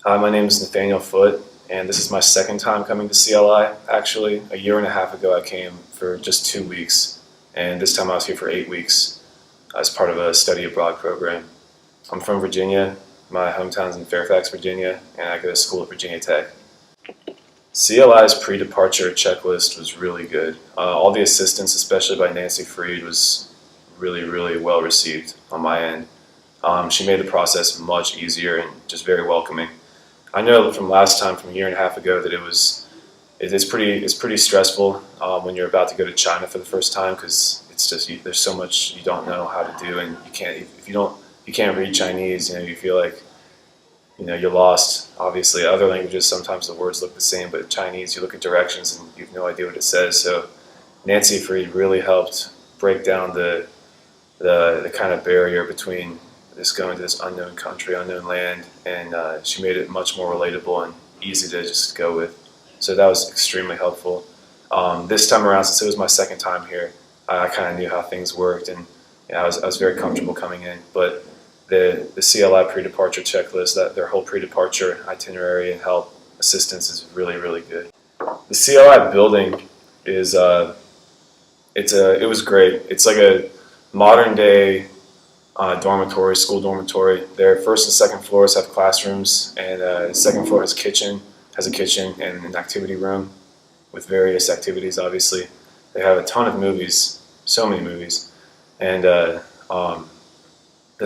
Hi, my name is Nathaniel Foote, and this is my second time coming to CLI. Actually, a year and a half ago I came for just 2 weeks, and this time I was here for 8 weeks as part of a study abroad program. I'm from Virginia. My hometown's in Fairfax, Virginia, and I go to school at Virginia Tech. CLI's pre-departure checklist was really good. All the assistance, especially by Nancy Freed, was really well received on my end. She made the process much easier and just very welcoming. I know from last time, from a year and a half ago, that it's pretty stressful when you're about to go to China for the first time, because there's so much you don't know how to do, and you can't read Chinese. You feel like you're lost. Obviously, other languages sometimes the words look the same, but Chinese, you look at directions and you have no idea what it says. So Nancy Freed really helped break down the kind of barrier between this going to this unknown country, unknown land, and she made it much more relatable and easy to just go with. So that was extremely helpful. This time around, since it was my second time here, I kind of knew how things worked, and I was very comfortable coming in. But the CLI pre-departure checklist, their whole pre-departure itinerary and help assistance is really good. The CLI building is it was great. It's like a modern day dormitory, school dormitory. Their first and second floors have classrooms, and the second floor has a kitchen and an activity room with various activities. Obviously, they have a ton of movies, so many movies, and the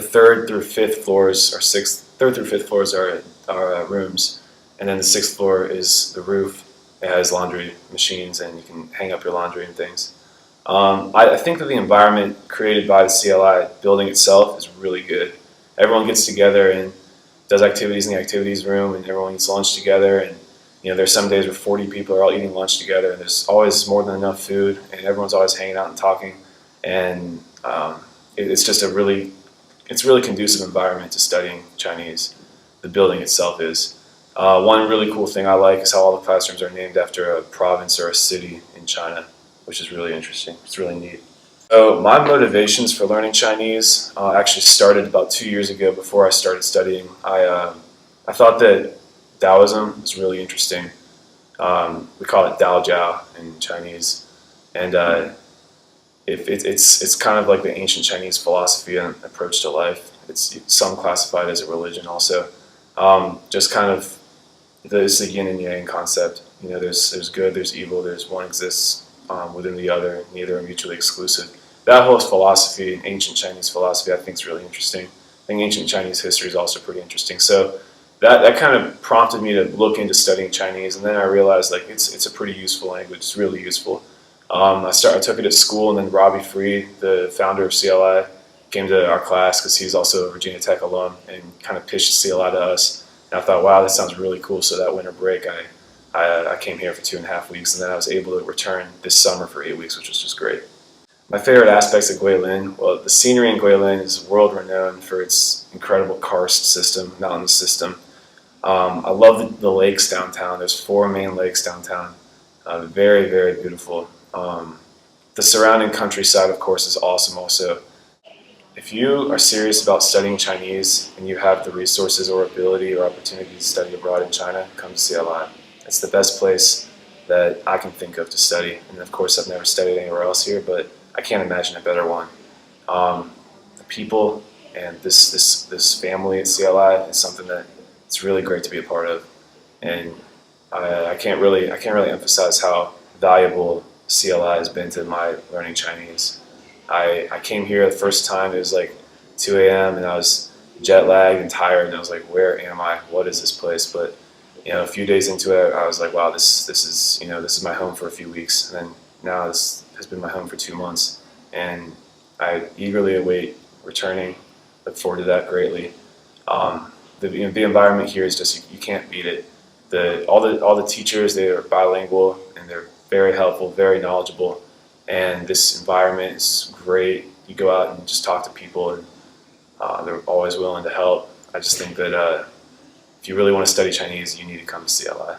third through fifth floors are rooms, and then the sixth floor is the roof. It has laundry machines, and you can hang up your laundry and things. I think that the environment created by the CLI building itself is really good. Everyone gets together and does activities in the activities room, and everyone eats lunch together. And there's some days where 40 people are all eating lunch together, and there's always more than enough food, and everyone's always hanging out and talking. And it's just it's a really conducive environment to studying Chinese. The building itself is. One really cool thing I like is how all the classrooms are named after a province or a city in China, which is really interesting. It's really neat. So my motivations for learning Chinese actually started about 2 years ago. Before I started studying, I thought that Taoism was really interesting. We call it Dao Jiao in Chinese, and it's kind of like the ancient Chinese philosophy and approach to life. It's some classified as a religion also. Just kind of it's the yin and yang concept. There's good, there's evil, there's one exists within the other, neither are mutually exclusive. That whole philosophy, ancient Chinese philosophy, I think is really interesting. I think ancient Chinese history is also pretty interesting. So that kind of prompted me to look into studying Chinese, and then I realized it's a pretty useful language. It's really useful. I took it at school, and then Robbie Freed, the founder of CLI, came to our class because he's also a Virginia Tech alum, and kind of pitched CLI to us. And I thought, wow, that sounds really cool. So that winter break, I came here for 2.5 weeks, and then I was able to return this summer for 8 weeks, which was just great. My favorite aspects of Guilin, well, the scenery in Guilin is world-renowned for its incredible karst system, mountain system. I love the lakes downtown. There's 4 main lakes downtown. Very beautiful. The surrounding countryside, of course, is awesome also. If you are serious about studying Chinese and you have the resources or ability or opportunity to study abroad in China, come to CLI. It's the best place that I can think of to study. And of course, I've never studied anywhere else here, but I can't imagine a better one. The people and this family at CLI is something that it's really great to be a part of. And I can't really emphasize how valuable CLI has been to my learning Chinese. I came here the first time, it was like 2 a.m. and I was jet lagged and tired, and I was like, where am I? What is this place? But a few days into it, I was like, wow, this is my home for a few weeks, and then now this has been my home for 2 months, and I eagerly await returning. Look forward to that greatly. The environment here is just you can't beat it. All the teachers, they are bilingual, and they're very helpful, very knowledgeable, and this environment is great. You go out and just talk to people, and they're always willing to help. I just think that if you really want to study Chinese, you need to come to CLI.